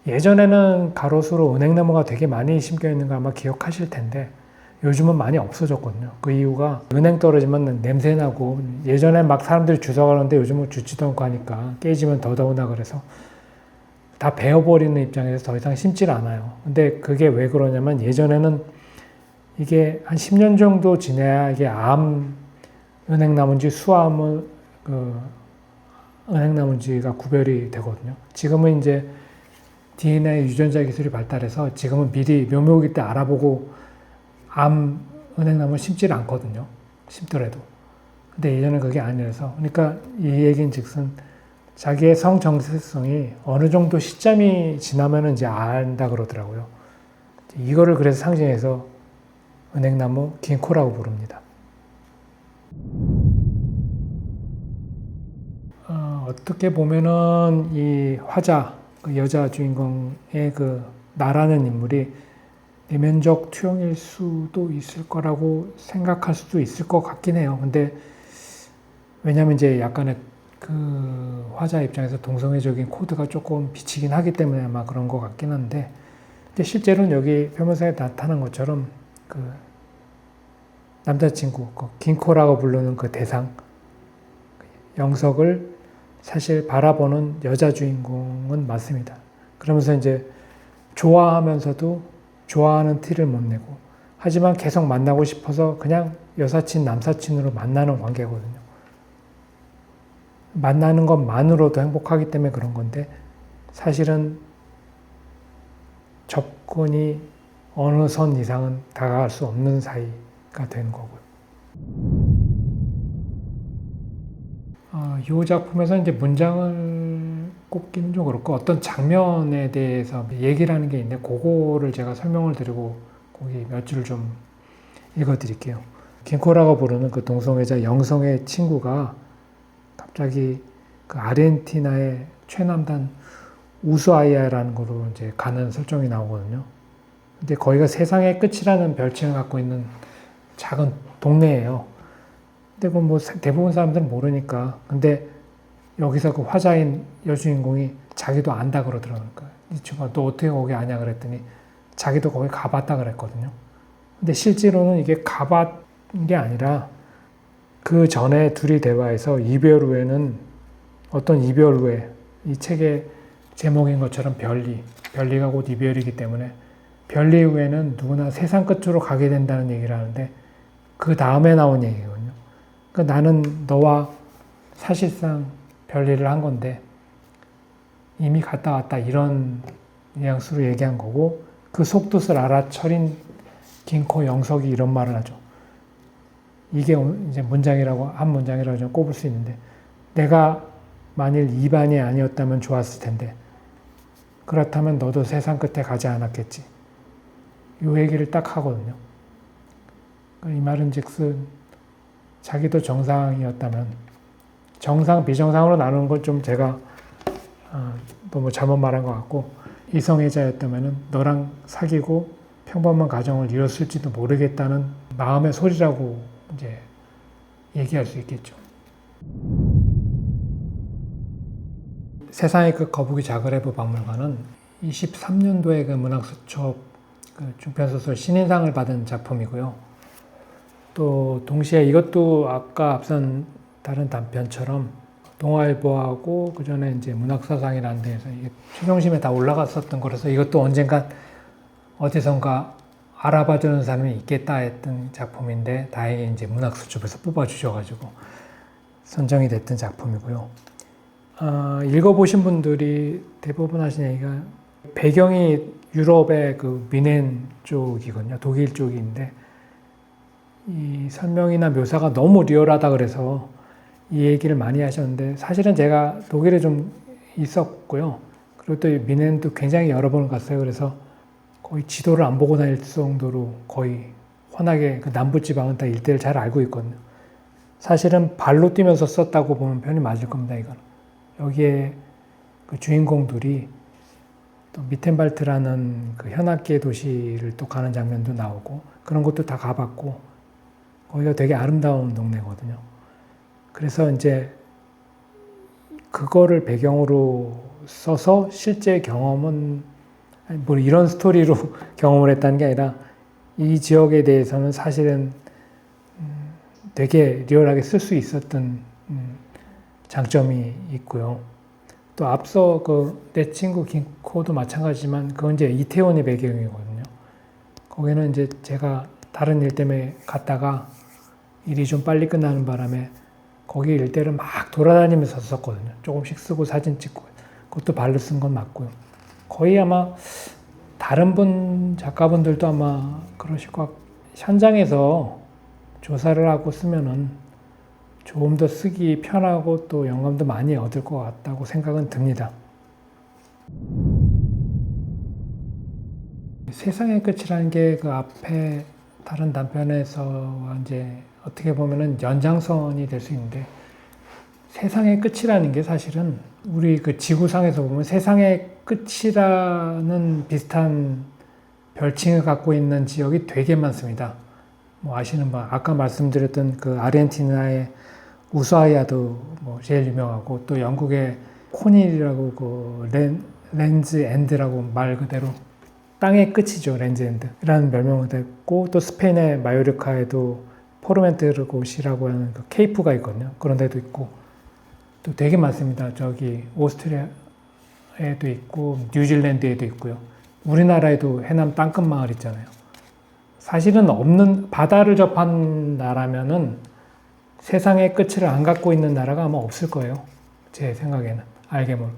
예전에는 가로수로 은행나무가 되게 많이 심겨 있는 거 아마 기억하실 텐데 요즘은 많이 없어졌거든요. 그 이유가 은행 떨어지면 냄새나고 예전에 막 사람들이 주워가는데 요즘은 주지도 않고 하니까 깨지면 더더구나 그래서 다 베어버리는 입장에서 더 이상 심질 않아요. 근데 그게 왜 그러냐면 예전에는 이게 한 10년 정도 지내야 이게 암 은행나무인지 수암 은행나무인지가 구별이 되거든요. 지금은 이제 DNA 유전자 기술이 발달해서 지금은 미리 묘묘기 때 알아보고 암 은행나무를 심질 않거든요. 심더라도. 근데 예전엔 그게 아니라서. 그러니까 이 얘기인 즉슨 자기의 성 정체성이 어느 정도 시점이 지나면 이제 안다 그러더라고요. 이거를 그래서 상징해서 은행나무 긴코라고 부릅니다. 어떻게 보면은 이 화자, 그 여자 주인공의 그 나라는 인물이 내면적 투영일 수도 있을 거라고 생각할 수도 있을 것 같긴 해요. 근데 왜냐면 이제 약간의 그 화자 입장에서 동성애적인 코드가 조금 비치긴 하기 때문에 아마 그런 것 같긴 한데, 근데 실제로는 여기 표면상에 나타난 것처럼 그 남자친구, 그 긴코라고 부르는 그 대상, 영석을 사실 바라보는 여자 주인공은 맞습니다. 그러면서 이제 좋아하면서도 좋아하는 티를 못 내고, 하지만 계속 만나고 싶어서 그냥 여사친, 남사친으로 만나는 관계거든요. 만나는 것만으로도 행복하기 때문에 그런 건데, 사실은 접근이 어느 선 이상은 다가갈 수 없는 사이가 되는 거고요. 이 작품에서 이제 문장을 꼽기는 좀 그렇고 어떤 장면에 대해서 얘기를 하는 게 있는데 그거를 제가 설명을 드리고 거기 몇 줄 좀 읽어드릴게요. 긴코라고 부르는 그 동성애자 영성의 친구가 갑자기 그 아르헨티나의 최남단 우수아이아라는 곳으로 이제 가는 설정이 나오거든요. 근데 거기가 세상의 끝이라는 별칭을 갖고 있는 작은 동네예요. 근데 뭐 대부분 사람들은 모르니까. 근데 여기서 그 화자인 여주인공이 자기도 안다 그러더라고요. 이 친구가 너 어떻게 거기 아냐 그랬더니 자기도 거기 가봤다 그랬거든요. 근데 실제로는 이게 가봤 게 아니라 그 전에 둘이 대화해서 이별 후에는 어떤 이별 후에 이 책의 제목인 것처럼 별리가 곧 이별이기 때문에 별리 후에는 누구나 세상 끝으로 가게 된다는 얘기를 하는데 그 다음에 나온 얘기거든요. 그러니까 나는 너와 사실상 별리를 한 건데 이미 갔다 왔다 이런 뉘앙스로 얘기한 거고, 그 속뜻을 알아차린 긴코 영석이 이런 말을 하죠. 이게 이제 문장이라고, 한 문장이라고 좀 꼽을 수 있는데, 내가 만일 이반이 아니었다면 좋았을 텐데 그렇다면 너도 세상 끝에 가지 않았겠지. 이 얘기를 딱 하거든요. 이 말은 즉슨 자기도 정상이었다면, 정상, 비정상으로 나누는 건 좀 제가 너무 잘못 말한 것 같고, 이성애자였다면 너랑 사귀고 평범한 가정을 이뤘을지도 모르겠다는 마음의 소리라고 이제 얘기할 수 있겠죠. 세상의 끝 거북이 자그레브 박물관은 23년도에 그 문학수첩 그 중편소설 신인상을 받은 작품이고요. 또 동시에 이것도 아까 앞선 다른 단편처럼 동아일보하고 그 전에 이제 문학사상이라는 데에서 이게 최종심에 다 올라갔었던 거라서 이것도 언젠가 어디선가 알아봐주는 사람이 있겠다 했던 작품인데 다행히 이제 문학수첩에서 뽑아주셔가지고 선정이 됐던 작품이고요. 읽어보신 분들이 대부분 하신 얘기가 배경이 유럽의 그 미넨 쪽이거든요. 독일 쪽인데 이 설명이나 묘사가 너무 리얼하다 그래서 이 얘기를 많이 하셨는데 사실은 제가 독일에 좀 있었고요. 그리고 또 미넨도 굉장히 여러 번 갔어요. 그래서 거의 지도를 안 보고 다닐 정도로 거의 워낙에 그 남부지방은 다 일대를 잘 알고 있거든요. 사실은 발로 뛰면서 썼다고 보면 편이 맞을 겁니다. 이건 여기에 그 주인공들이 또 미텐발트라는 그 현악계 도시를 또 가는 장면도 나오고 그런 것도 다 가봤고 거기가 되게 아름다운 동네거든요. 그래서 이제 그거를 배경으로 써서 실제 경험은 뭐 이런 스토리로 경험을 했다는 게 아니라 이 지역에 대해서는 사실은 되게 리얼하게 쓸 수 있었던 장점이 있고요. 또 앞서 그 내 친구 김코도 마찬가지지만 그건 이제 이태원의 배경이거든요. 거기는 이제 제가 다른 일 때문에 갔다가 일이 좀 빨리 끝나는 바람에 거기 일대를 막 돌아다니면서 썼거든요. 조금씩 쓰고 사진 찍고 그것도 발로 쓴 건 맞고요. 거의 아마 다른 분 작가분들도 아마 그러실 것 같고 현장에서 조사를 하고 쓰면은 조금 더 쓰기 편하고 또 영감도 많이 얻을 것 같다고 생각은 듭니다. 세상의 끝이라는 게 그 앞에 다른 단편에서 이제 어떻게 보면은 연장선이 될 수 있는데 세상의 끝이라는 게 사실은 우리 그 지구상에서 보면 세상의 끝이라는 비슷한 별칭을 갖고 있는 지역이 되게 많습니다. 뭐 아시는 바 아까 말씀드렸던 그 아르헨티나의 우수아야도 뭐 제일 유명하고 또 영국의 코닐이라고 그 랜즈 엔드라고 말 그대로 땅의 끝이죠. 랜즈 엔드라는 별명을 됐고 또 스페인의 마요르카에도 포르멘테르곳이라고 하는 그 케이프가 있거든요. 그런 데도 있고 또 되게 많습니다. 저기 오스트리아에도 있고 뉴질랜드에도 있고요. 우리나라에도 해남 땅끝 마을 있잖아요. 사실은 없는 바다를 접한 나라면은 세상의 끝을 안 갖고 있는 나라가 아마 없을 거예요. 제 생각에는 알게 모르게.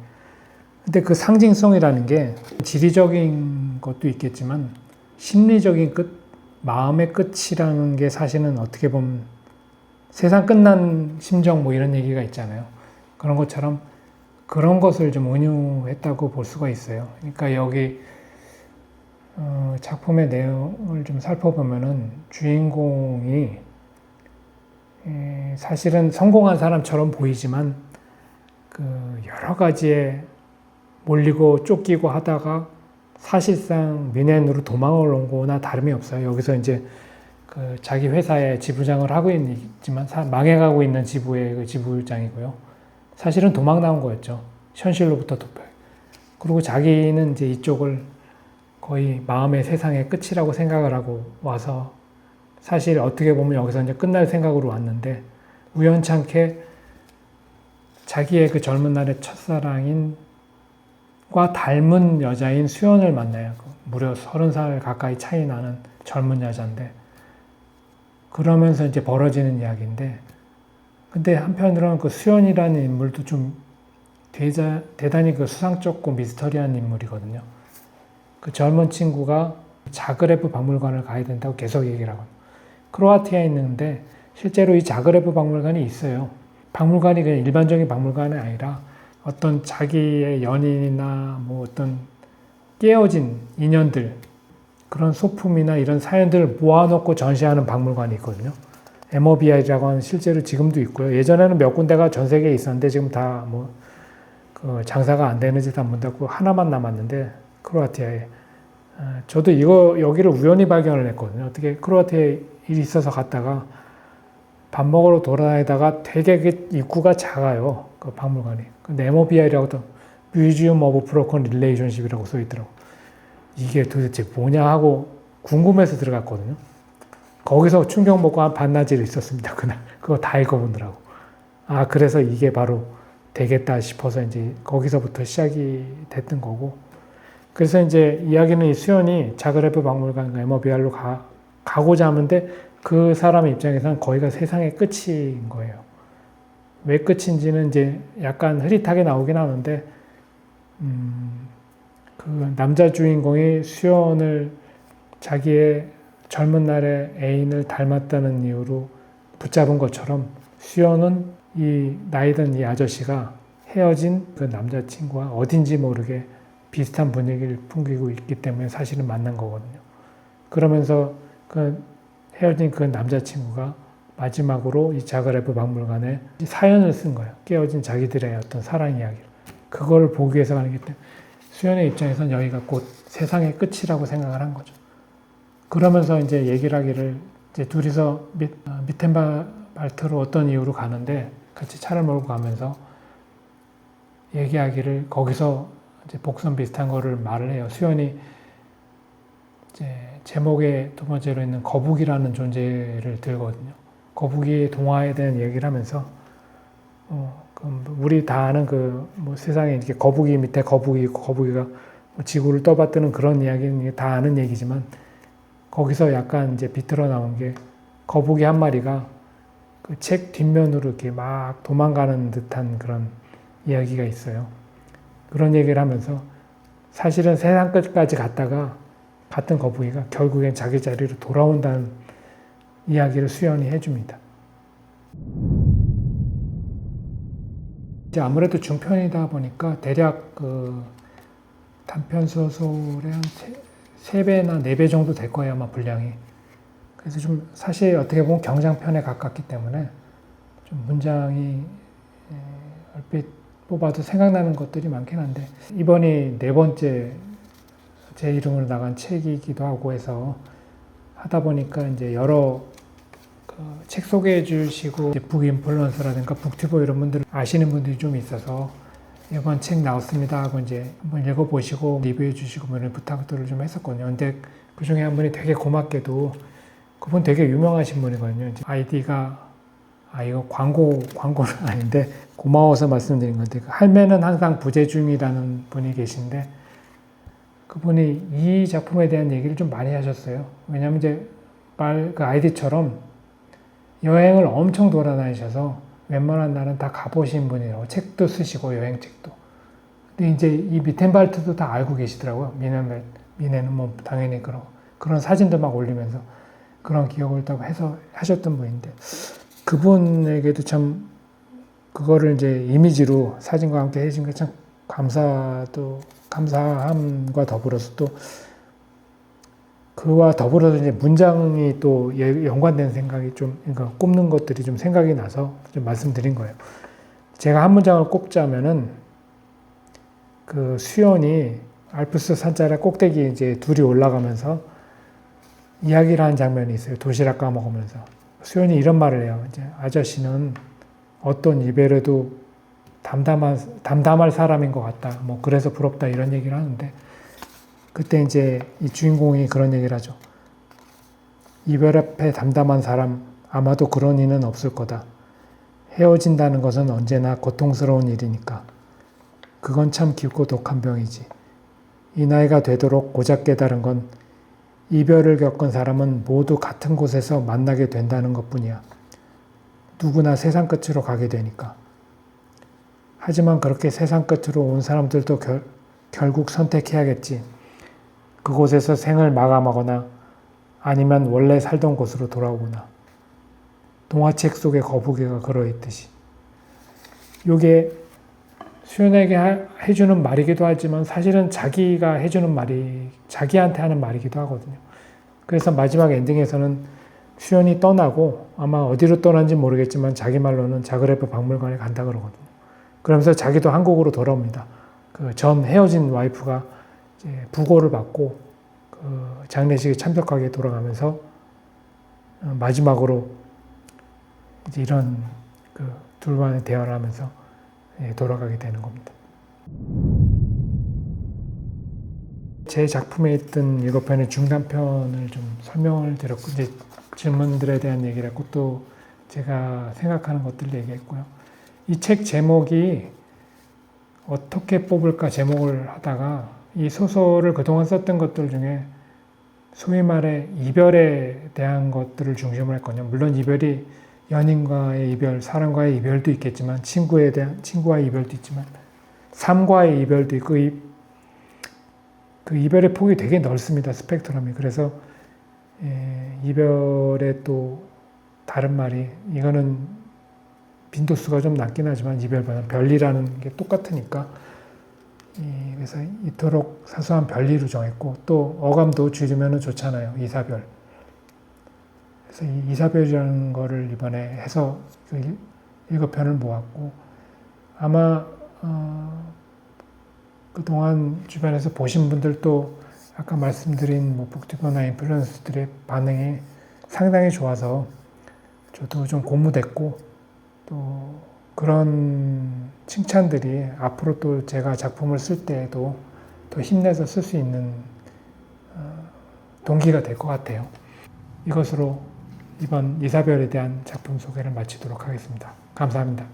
근데 그 상징성이라는 게 지리적인 것도 있겠지만 심리적인 끝, 마음의 끝이라는 게 사실은 어떻게 보면 세상 끝난 심정 뭐 이런 얘기가 있잖아요. 그런 것처럼 그런 것을 좀 은유했다고 볼 수가 있어요. 그러니까 여기 작품의 내용을 좀 살펴보면은 주인공이 사실은 성공한 사람처럼 보이지만 그 여러 가지에 몰리고 쫓기고 하다가 사실상 미넨으로 도망을 온 거나 다름이 없어요. 여기서 이제 그 자기 회사에 지부장을 하고 있지만 망해가고 있는 지부의 그 지부장이고요. 사실은 도망 나온 거였죠. 현실로부터 도피해. 그리고 자기는 이제 이쪽을 거의 마음의 세상의 끝이라고 생각을 하고 와서 사실 어떻게 보면 여기서 이제 끝날 생각으로 왔는데 우연찮게 자기의 그 젊은 날의 첫사랑인 과 닮은 여자인 수연을 만나요. 무려 30살 가까이 차이 나는 젊은 여자인데 그러면서 이제 벌어지는 이야기인데 근데 한편으로는 그 수연이라는 인물도 좀 대단히 그 수상쩍고 미스터리한 인물이거든요. 그 젊은 친구가 자그레브 박물관을 가야 된다고 계속 얘기를 하거든요. 크로아티아에 있는데 실제로 이 자그레브 박물관이 있어요. 박물관이 그냥 일반적인 박물관이 아니라 어떤 자기의 연인이나 뭐 어떤 깨어진 인연들 그런 소품이나 이런 사연들을 모아놓고 전시하는 박물관이 있거든요. MOBI라고 하는 실제로 지금도 있고요. 예전에는 몇 군데가 전 세계에 있었는데 지금 다 그 장사가 안 되는지 다 문 닫고 하나만 남았는데 크로아티아에. 저도 여기를 우연히 발견을 했거든요. 어떻게 크로아티아에 일이 있어서 갔다가 밥 먹으러 돌아다니다가 되게 그 입구가 작아요. 그 박물관이. 근데 MOBI라고 또 Museum of Broken Relationship이라고 써 있더라고. 이게 도대체 뭐냐 하고 궁금해서 들어갔거든요. 거기서 충격 먹고 한 반나절 있었습니다. 그날. 그거 다 읽어보느라고. 그래서 이게 바로 되겠다 싶어서 이제 거기서부터 시작이 됐던 거고. 그래서 이제 이야기는 이 수연이 자그레브 박물관 MOBI로 가고자 하는데 그 사람의 입장에서는 거기가 세상의 끝인 거예요. 왜 끝인지는 이제 약간 흐릿하게 나오긴 하는데, 그 남자 주인공이 수연을 자기의 젊은 날의 애인을 닮았다는 이유로 붙잡은 것처럼 수연은 이 나이든 이 아저씨가 헤어진 그 남자친구와 어딘지 모르게 비슷한 분위기를 풍기고 있기 때문에 사실은 만난 거거든요. 그러면서 그 헤어진 그 남자친구가 마지막으로 이 자그레브 박물관에 사연을 쓴 거예요. 깨어진 자기들의 어떤 사랑 이야기를. 그걸 보기 위해서 가는 기 때문에 수연의 입장에서는 여기가 곧 세상의 끝이라고 생각을 한 거죠. 그러면서 이제 얘기를 하기를 이제 둘이서 미텐발트로 어떤 이유로 가는데 같이 차를 몰고 가면서 얘기하기를 거기서 이제 복선 비슷한 거를 말을 해요. 수연이 이제 제목의 두 번째로 있는 거북이라는 존재를 들거든요. 거북이의 동화에 대한 얘기를 하면서 우리 다 아는 세상에 이렇게 거북이 밑에 거북이 있고 거북이가 지구를 떠받드는 그런 이야기는 다 아는 얘기지만 거기서 약간 이제 비틀어 나온 게 거북이 한 마리가 그 책 뒷면으로 이렇게 막 도망가는 듯한 그런 이야기가 있어요. 그런 얘기를 하면서 사실은 세상 끝까지 갔다가 갔던 거북이가 결국엔 자기 자리로 돌아온다는 이야기를 수연이 해줍니다. 이제 아무래도 중편이다 보니까 대략 그 단편 소설의 한 3배나 4배 정도 될 거예요, 아마 분량이. 그래서 좀 사실 어떻게 보면 경장편에 가깝기 때문에 좀 문장이 얼핏 뽑아도 생각나는 것들이 많긴 한데 이번이 4번째 제 이름으로 나간 책이기도 하고 해서 하다 보니까 이제 여러 책 소개해 주시고 북 인플루언서라든가 북튜버 이런 분들 아시는 분들이 좀 있어서 이번 책 나왔습니다 하고 이제 한번 읽어보시고 리뷰해 주시고 뭐 이런 부탁들을 좀 했었거든요. 근데 그 중에 한 분이 되게 고맙게도 그분 되게 유명하신 분이거든요. 아이디가 이거 광고는 아닌데 고마워서 말씀드린 건데 할매는 항상 부재중이라는 분이 계신데 그분이 이 작품에 대한 얘기를 좀 많이 하셨어요. 왜냐하면 이제 그 아이디처럼 여행을 엄청 돌아다니셔서 웬만한 날은 다 가보신 분이라고 책도 쓰시고 여행책도. 근데 이제 이 미텐발트도 다 알고 계시더라고요. 미네는 뭐 당연히 그런 사진도 막 올리면서 그런 기억을 딱 해서 하셨던 분인데 그분에게도 참 그거를 이제 이미지로 사진과 함께 해준 게 참 감사함과 더불어서 또 그와 더불어서 이제 문장이 또 연관된 생각이 좀 그러니까 꼽는 것들이 좀 생각이 나서 좀 말씀드린 거예요. 제가 한 문장을 꼽자면은 그 수연이 알프스 산자락 꼭대기 이제 둘이 올라가면서 이야기를 하는 장면이 있어요. 도시락 까먹으면서. 수연이 이런 말을 해요. 이제 아저씨는 어떤 이별에도 담담할 사람인 것 같다. 뭐 그래서 부럽다 이런 얘기를 하는데 그때 이제 이 주인공이 그런 얘기를 하죠. 이별 앞에 담담한 사람 아마도 그런 이는 없을 거다. 헤어진다는 것은 언제나 고통스러운 일이니까. 그건 참 깊고 독한 병이지. 이 나이가 되도록 고작 깨달은 건 이별을 겪은 사람은 모두 같은 곳에서 만나게 된다는 것뿐이야. 누구나 세상 끝으로 가게 되니까. 하지만 그렇게 세상 끝으로 온 사람들도 결국 선택해야겠지. 그곳에서 생을 마감하거나 아니면 원래 살던 곳으로 돌아오거나. 동화책 속의 거북이가 그러했듯이. 이게 수연에게 해주는 말이기도 하지만 사실은 자기가 해주는 말이 자기한테 하는 말이기도 하거든요. 그래서 마지막 엔딩에서는 수연이 떠나고 아마 어디로 떠난지 모르겠지만 자기 말로는 자그레브 박물관에 간다 그러거든요. 그러면서 자기도 한국으로 돌아옵니다. 그 전 헤어진 와이프가 이제 부고를 받고 그 장례식에 참석하게 돌아가면서 마지막으로 이제 이런 그 둘만의 대화를 하면서 돌아가게 되는 겁니다. 제 작품에 있던 일곱편의 중단편을 좀 설명을 드렸고 이제 질문들에 대한 얘기를 했고 또 제가 생각하는 것들을 얘기했고요. 이 책 제목이 어떻게 뽑을까 제목을 하다가 이 소설을 그동안 썼던 것들 중에 소위 말해 이별에 대한 것들을 중심으로 했거든요. 물론 이별이 연인과의 이별, 사람과의 이별도 있겠지만 친구와의 이별도 있지만 삶과의 이별도 있고 그 이별의 폭이 되게 넓습니다. 스펙트럼이. 그래서 이별의 또 다른 말이 이거는 빈도수가 좀 낮긴 하지만 이별보다는 별이라는 게 똑같으니까 그래서 이토록 사소한 별리로 정했고 또 어감도 줄이면 좋잖아요. 이사별. 그래서 이 이사별이라는 거를 이번에 해서 그 7편을 모았고 아마 그동안 주변에서 보신 분들도 아까 말씀드린 뭐 북튜버나 인플루언서들의 반응이 상당히 좋아서 저도 좀 고무됐고 또 그런 칭찬들이 앞으로 또 제가 작품을 쓸 때에도 더 힘내서 쓸 수 있는 동기가 될 것 같아요. 이것으로 이번 이사별에 대한 작품 소개를 마치도록 하겠습니다. 감사합니다.